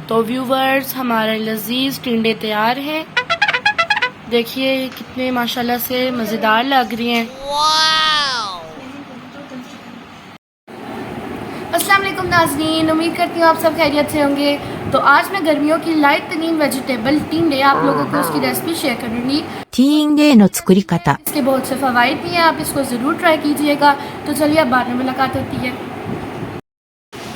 तो व्यूवर्स, हमारे लजीज टिंडे तैयार हैं। देखिए कितने माशाल्लाह से मज़ेदार लग रही हैं। अस्सलाम वालेकुम नाज़रीन, उम्मीद करती हूँ आप सब खैरियत से होंगे। तो आज मैं गर्मियों की लाइट तरीन वेजिटेबल टिंडे आप लोगों को उसकी रेसिपी शेयर करूँगी। ティーンデーの作り方。 इसके बहुत से फ़वाइद भी हैं, आप इसको ज़रूर ट्राई कीजिएगा। तो चलिए अब बाद में मुलाकात होती है।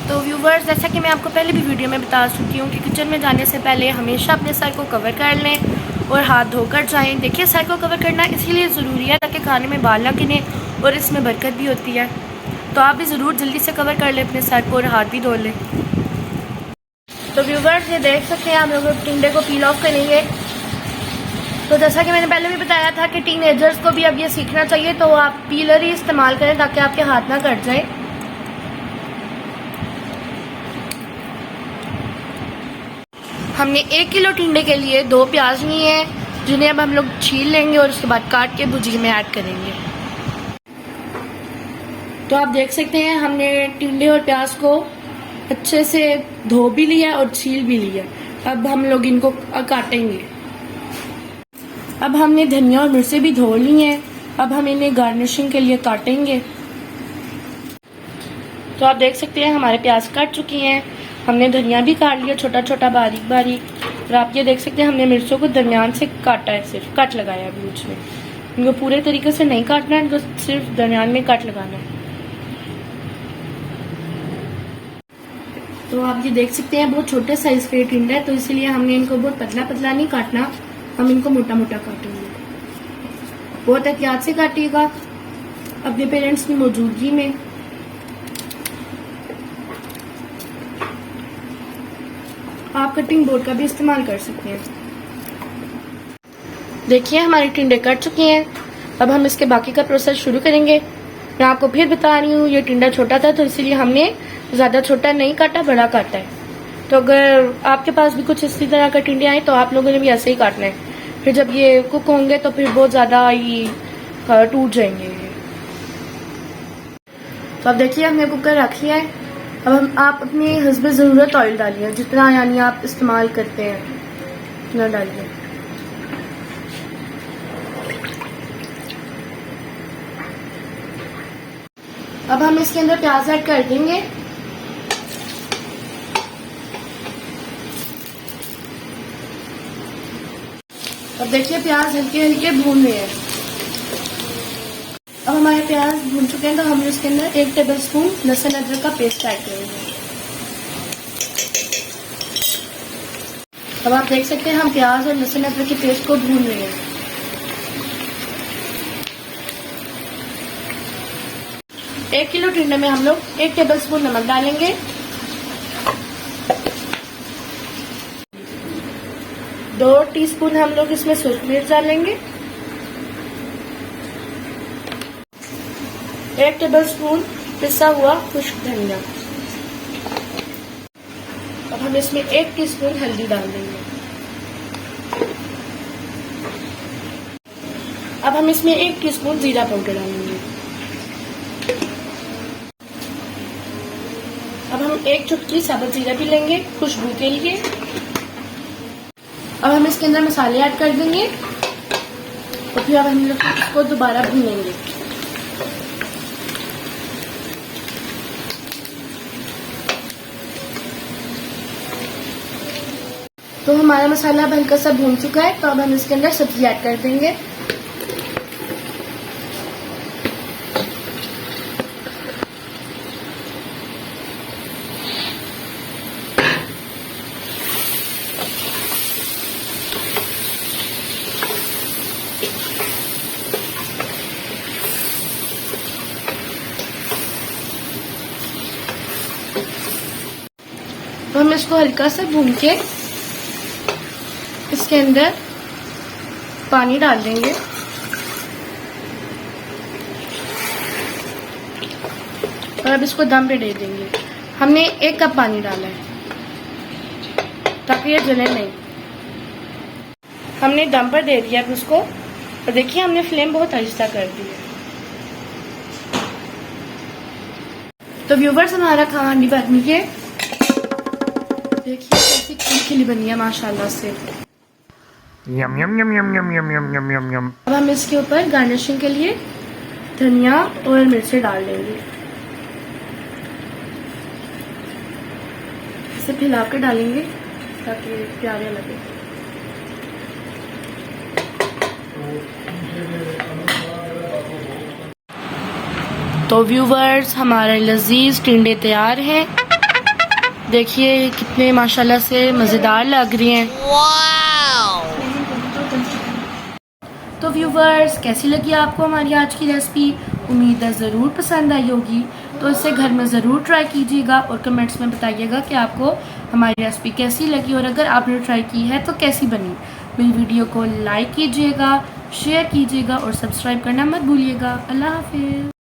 तो व्यूवर्स, जैसा कि मैं आपको पहले भी वीडियो में बता चुकी हूँ कि किचन में जाने से पहले हमेशा अपने सर को कवर कर लें और हाथ धोकर जाएं। देखिए, सर को कवर करना इसीलिए ज़रूरी है ताकि खाने में बाल ना गिने और इसमें बरकत भी होती है। तो आप भी ज़रूर जल्दी से कवर कर लें अपने सर को और हाथ भी धो लें। तो व्यूवर्स, ये देख सकते हैं, हम लोग टिंडे को पील ऑफ करेंगे। तो जैसा कि मैंने पहले भी बताया था कि टीनेजर्स को भी अब ये सीखना चाहिए, तो आप पीलर ही इस्तेमाल करें ताकि आपके हाथ ना कट जाए। हमने 1 किलो टिंडे के लिए 2 प्याज लिए हैं, जिन्हें अब हम लोग छील लेंगे और उसके बाद काट के भुजिया में ऐड करेंगे। तो आप देख सकते हैं, हमने टिंडे और प्याज को अच्छे से धो भी लिया और छील भी लिया। अब हम लोग इनको काटेंगे। अब हमने धनिया और मिर्चें भी धो ली हैं। अब हम इन्हें गार्निशिंग के लिए काटेंगे। तो आप देख सकते हैं, हमारे प्याज कट चुकी हैं। हमने धनिया भी काट लिया छोटा छोटा बारीक बारीक। और आप ये देख सकते हैं, हमने मिर्चों को दरमियान से काटा है, सिर्फ कट लगाया बीच में। इनको पूरे तरीके से नहीं काटना है, इनको सिर्फ दरमियान में कट लगाना है। तो आप ये देख सकते हैं, बहुत छोटे साइज के टिंडे है, तो इसलिए हमने इनको बहुत पतला पतला नहीं काटना, हम इनको मोटा मोटा काटेंगे। बहुत एहतियात से काटिएगा अपने पेरेंट्स की मौजूदगी में। आप कटिंग बोर्ड का भी इस्तेमाल कर सकते हैं। देखिए, हमारे टिंडे कट चुके हैं। अब हम इसके बाकी का प्रोसेस शुरू करेंगे। मैं आपको फिर बता रही हूँ, ये टिंडा छोटा था तो इसीलिए हमने ज़्यादा छोटा नहीं काटा, बड़ा काटा है। तो अगर आपके पास भी कुछ इसी तरह का टिंडे आए तो आप लोगों ने भी ऐसे ही काटना है। फिर जब ये कुक होंगे तो फिर बहुत ज़्यादा ही टूट जाएंगे। तो अब देखिए, हमने कुकर रख लिया है। अब आप अपनी हस्बे ज़रूरत ऑयल डालिए, जितना यानी आप इस्तेमाल करते हैं उतना डालिए। अब हम इसके अंदर प्याज ऐड कर देंगे। अब देखिए, प्याज हल्के हल्के भून रहे हैं। अब हमारे प्याज भून चुके हैं, तो हम इसके अंदर 1 टेबलस्पून लहसुन अदरक का पेस्ट ऐड करेंगे। अब आप देख सकते हैं, हम प्याज और लहसुन अदरक के पेस्ट को भून रहे हैं। एक किलो टिंडे में हम लोग 1 टेबलस्पून नमक डालेंगे, 2 टीस्पून हम लोग इसमें सूखी मिर्च डालेंगे, 1 टेबलस्पून पिसा हुआ खुश्क धनिया। अब हम इसमें 1 टीस्पून हल्दी डाल देंगे। अब हम इसमें 1 टीस्पून जीरा पाउडर डालेंगे। अब हम 1 चुटकी साबुत जीरा भी लेंगे खुशबू के लिए। अब हम इसके अंदर मसाले ऐड कर देंगे और फिर अब हम लोग इसको दोबारा भूनेंगे। तो हमारा मसाला अब हल्का सा भून चुका है, तो अब हम इसके अंदर सब्जी ऐड कर देंगे। तो हम इसको हल्का सा भून के इसके अंदर पानी डाल देंगे। और अब इसको दम पे दे देंगे। हमने 1 कप पानी डाला है ताकि ये जले नहीं। हमने दम पर दे दिया अब उसको, और देखिए हमने फ्लेम बहुत आहिस्ता कर दी है। तो व्यूवर्स, हमारा खाना बन गया। देखिए कैसी खिली बनी है माशाल्लाह से। यम यम यम यम यम यम यम यम यम यम। अब हम इसके ऊपर गार्निशिंग के लिए धनिया और मिर्ची डाल देंगे। इसे फैला कर डालेंगे ताकि प्यारे लगे। तो व्यूवर्स, हमारे लजीज टिंडे तैयार हैं। देखिए कितने माशाल्लाह से मज़ेदार लग रही हैं। तो व्यूवर्स, कैसी लगी आपको हमारी आज की रेसिपी? उम्मीद है ज़रूर पसंद आई होगी। तो इसे घर में ज़रूर ट्राई कीजिएगा और कमेंट्स में बताइएगा कि आपको हमारी रेसिपी कैसी लगी और अगर आपने ट्राई की है तो कैसी बनी। मेरी वीडियो को लाइक कीजिएगा, शेयर कीजिएगा और सब्सक्राइब करना मत भूलिएगा। अल्लाह हाफिज़।